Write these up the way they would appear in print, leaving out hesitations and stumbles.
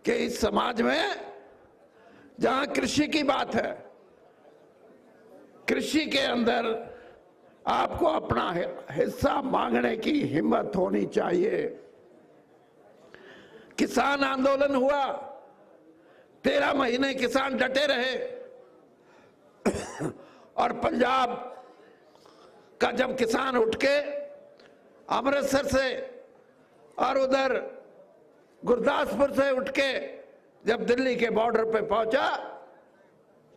कि इस समाज में जहां कृषि की बात है, कृषि के अंदर आपको अपना हिस्सा मांगने की हिम्मत होनी चाहिए। किसान आंदोलन हुआ, 13 महीने किसान डटे रहे और पंजाब का जब किसान उठ के अमृतसर से और उधर गुरदासपुर से उठ के जब दिल्ली के बॉर्डर पे पहुंचा,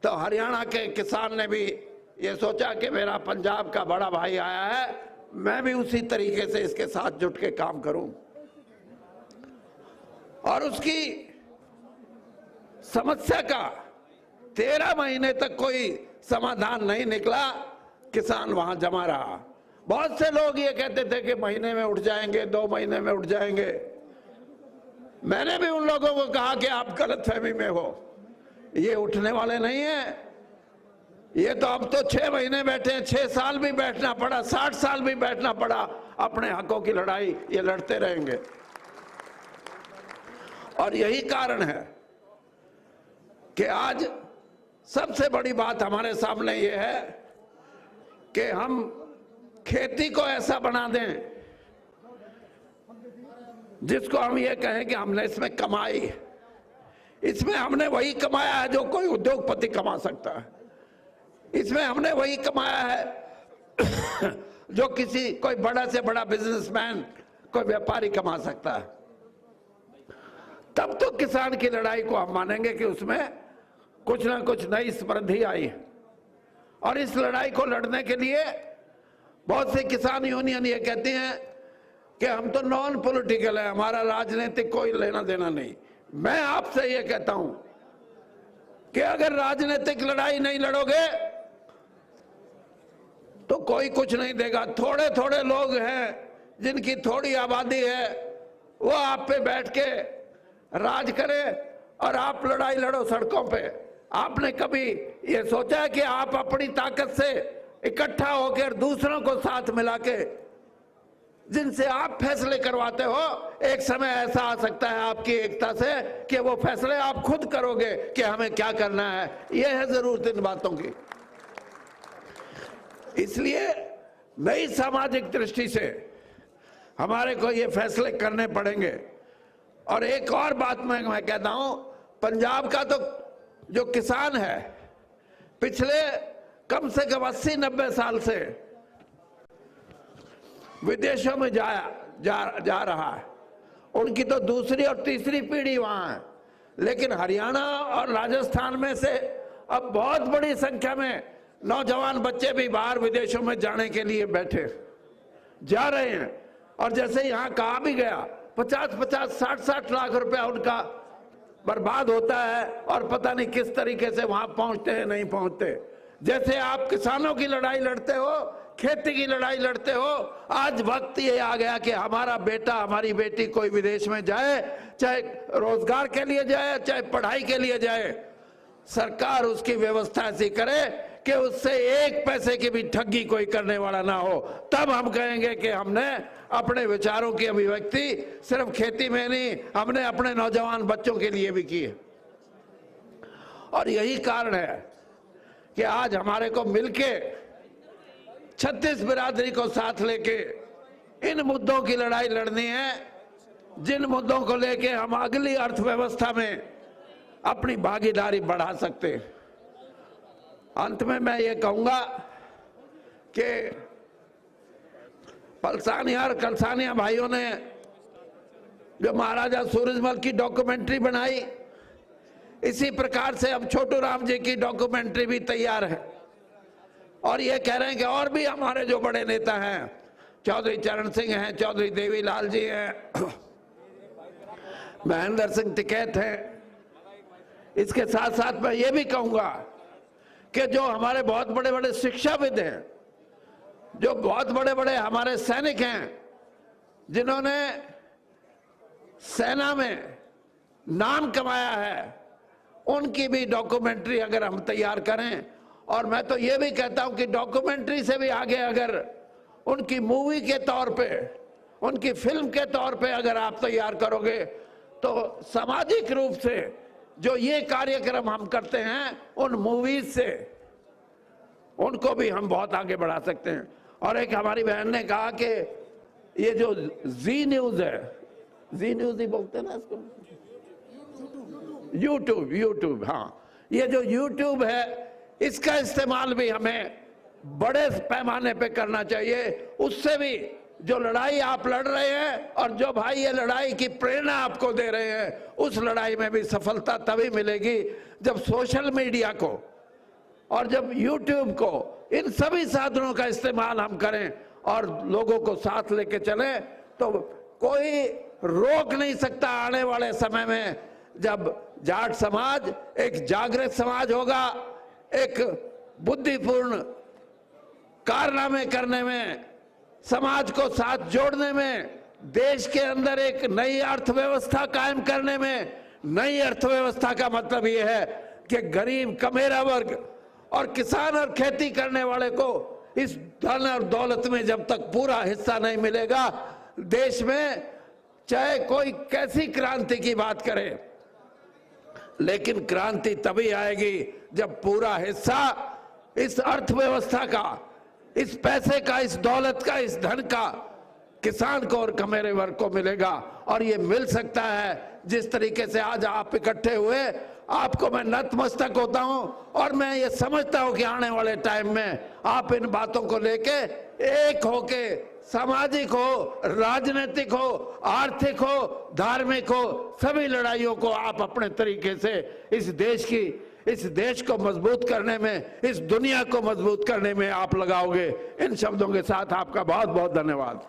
तो हरियाणा के किसान ने भी ये सोचा कि मेरा पंजाब का बड़ा भाई आया है, मैं भी उसी तरीके से इसके साथ जुट के काम करूं। और उसकी समस्या का 13 महीने तक कोई समाधान नहीं निकला। किसान वहां जमा रहा। बहुत से लोग ये कहते थे कि महीने में उठ जाएंगे, 2 महीने में उठ जाएंगे। मैंने भी उन लोगों को कहा कि आप गलतफहमी में हो, ये उठने वाले नहीं है। ये तो अब तो 6 महीने बैठे हैं, 6 साल भी बैठना पड़ा, 60 साल भी बैठना पड़ा, अपने हकों की लड़ाई ये लड़ते रहेंगे। और यही कारण है कि आज सबसे बड़ी बात हमारे सामने ये है कि हम खेती को ऐसा बना दें जिसको हम ये कहें कि हमने इसमें कमाई, इसमें हमने वही कमाया है जो कोई उद्योगपति कमा सकता है, इसमें हमने वही कमाया है जो कोई बड़ा से बड़ा बिजनेसमैन, कोई व्यापारी कमा सकता है। तब तो किसान की लड़ाई को हम मानेंगे कि उसमें कुछ ना कुछ नई समृद्धि आई है। और इस लड़ाई को लड़ने के लिए बहुत से किसान यूनियन ये कहते हैं कि हम तो नॉन पॉलिटिकल है, हमारा राजनीतिक कोई लेना देना नहीं। मैं आपसे ये कहता हूं कि अगर राजनीतिक लड़ाई नहीं लड़ोगे तो कोई कुछ नहीं देगा। थोड़े थोड़े लोग हैं जिनकी थोड़ी आबादी है, वो आप पे बैठ के राज करे और आप लड़ाई लड़ो सड़कों पे। आपने कभी ये सोचा है कि आप अपनी ताकत से इकट्ठा होकर दूसरों को साथ मिला के जिनसे आप फैसले करवाते हो, एक समय ऐसा आ सकता है आपकी एकता से कि वो फैसले आप खुद करोगे कि हमें क्या करना है। ये है जरूरत इन बातों की। इसलिए नई सामाजिक दृष्टि से हमारे को ये फैसले करने पड़ेंगे। और एक और बात मैं कहता हूं, पंजाब का तो जो किसान है पिछले कम से कम 80-90 साल से विदेशों में जा रहा है। उनकी तो दूसरी और तीसरी पीढ़ी वहां है। लेकिन हरियाणा और राजस्थान में से अब बहुत बड़ी संख्या में नौजवान बच्चे भी बाहर विदेशों में जाने के लिए जा रहे हैं। और जैसे यहाँ कहा भी गया, 50-50, 60-60 लाख रुपया उनका बर्बाद होता है और पता नहीं किस तरीके से वहां पहुंचते हैं, नहीं पहुंचते। जैसे आप किसानों की लड़ाई लड़ते हो, खेती की लड़ाई लड़ते हो, आज वक्त ये आ गया कि हमारा बेटा, हमारी बेटी कोई विदेश में जाए, चाहे रोजगार के लिए जाए, चाहे पढ़ाई के लिए जाए, सरकार उसकी व्यवस्था ऐसी करे कि उससे 1 पैसे की भी ठगी कोई करने वाला ना हो। तब हम कहेंगे कि हमने अपने विचारों की अभिव्यक्ति सिर्फ खेती में नहीं, हमने अपने नौजवान बच्चों के लिए भी की है। और यही कारण है कि आज हमारे को मिलके 36 बिरादरी को साथ लेके इन मुद्दों की लड़ाई लड़नी है, जिन मुद्दों को लेके हम अगली अर्थव्यवस्था में अपनी भागीदारी बढ़ा सकते। अंत में मैं ये कहूंगा कि पलसानिया और कलसानिया भाइयों ने जो महाराजा सूरजमल की डॉक्यूमेंट्री बनाई, इसी प्रकार से अब छोटू राम जी की डॉक्यूमेंट्री भी तैयार है। और ये कह रहे हैं कि और भी हमारे जो बड़े नेता हैं, चौधरी चरण सिंह हैं, चौधरी देवीलाल जी हैं, महेंद्र सिंह टिकैत हैं। इसके साथ साथ मैं ये भी कहूंगा कि जो हमारे बहुत बड़े बड़े शिक्षाविद हैं, जो बहुत बड़े बड़े हमारे सैनिक हैं, जिन्होंने सेना में नाम कमाया है, उनकी भी डॉक्यूमेंट्री अगर हम तैयार करें। और मैं तो ये भी कहता हूं कि डॉक्यूमेंट्री से भी आगे अगर उनकी मूवी के तौर पे, उनकी फिल्म के तौर पे अगर आप तैयार करोगे तो सामाजिक रूप से जो ये कार्यक्रम हम करते हैं उन मूवीज से उनको भी हम बहुत आगे बढ़ा सकते हैं। और एक हमारी बहन ने कहा कि ये जो जी न्यूज है, जी न्यूज ही बोलते हैं ना इसको, यूट्यूब, हाँ, ये जो यूट्यूब है इसका इस्तेमाल भी हमें बड़े पैमाने पे करना चाहिए। उससे भी जो लड़ाई आप लड़ रहे हैं और जो भाई ये लड़ाई की प्रेरणा आपको दे रहे हैं, उस लड़ाई में भी सफलता तभी मिलेगी जब सोशल मीडिया को और जब यूट्यूब को, इन सभी साधनों का इस्तेमाल हम करें और लोगों को साथ लेके चलें। तो कोई रोक नहीं सकता आने वाले समय में जब जाट समाज एक जागृत समाज होगा, एक बुद्धिपूर्ण कारनामे करने में, समाज को साथ जोड़ने में, देश के अंदर एक नई अर्थव्यवस्था कायम करने में। नई अर्थव्यवस्था का मतलब ये है कि गरीब कमेरा वर्ग और किसान और खेती करने वाले को इस धन और दौलत में जब तक पूरा हिस्सा नहीं मिलेगा, देश में चाहे कोई कैसी क्रांति की बात करे, लेकिन क्रांति तभी आएगी जब पूरा हिस्सा इस अर्थव्यवस्था का, इस पैसे का, इस दौलत का, इस धन का किसान को और कमेरे वर्ग को मिलेगा। और ये मिल सकता है जिस तरीके से आज आप इकट्ठे हुए। आपको मैं नतमस्तक होता हूं और मैं ये समझता हूं कि आने वाले टाइम में आप इन बातों को लेके एक होके, सामाजिक हो, राजनीतिक हो, आर्थिक हो, धार्मिक हो, सभी लड़ाइयों को आप अपने तरीके से इस देश को मजबूत करने में, इस दुनिया को मजबूत करने में आप लगाओगे। इन शब्दों के साथ आपका बहुत बहुत धन्यवाद।